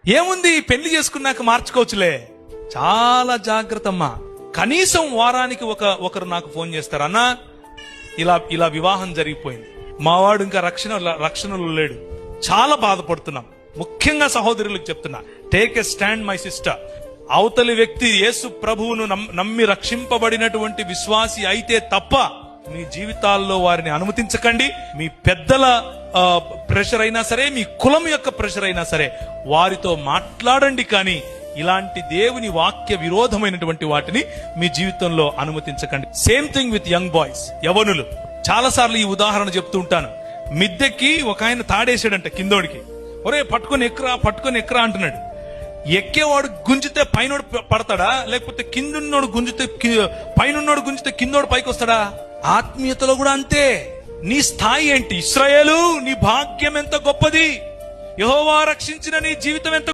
ఏముంది, పెళ్లి చేసుకున్నాక మార్చుకోవచ్చులే. చాలా జాగ్రత్త అమ్మా. కనీసం వారానికి ఒకరు నాకు ఫోన్ చేస్తారు, అన్నా ఇలా వివాహం జరిగిపోయింది, మావాడు ఇంకా రక్షణలో లేడు, చాలా బాధపడుతున్నాం. ముఖ్యంగా సహోదరులకు చెప్తున్నా, take a stand my sister. అవతలి వ్యక్తి యేసు ప్రభువును నమ్మి రక్షింపబడినటువంటి విశ్వాసి అయితే తప్ప మీ జీవితాల్లో వారిని అనుమతించకండి. మీ పెద్దల ప్రెషర్ అయినా సరే, మీ కులం యొక్క ప్రెషర్ అయినా సరే, వారితో మాట్లాడండి. కానీ ఇలాంటి దేవుని వాక్య విరోధమైనటువంటి వాటిని మీ జీవితంలో అనుమతించకండి. Same thing with young boys, యవనులు. చాలా సార్లు ఈ ఉదాహరణ చెప్తూ ఉంటాను. మిద్దెకి ఒక ఆయన తాడేసాడంట కిందోడికి. ఒరే పట్టుకొని ఎక్కరా అంటున్నాడు. ఎక్కేవాడు గుంజితే పైనోడు పడతాడా, లేకపోతే కిందున్నోడు గుంజితే పైనున్నోడు గుంజితే కిందోడు పైకి వస్తాడా? ఆత్మీయతలో కూడా అంతే. నీ స్థాయి ఏంటి? ఇశ్రాయేలు, నీ భాగ్యం ఎంత గొప్పది, యెహోవా రక్షించిన నీ జీవితం ఎంత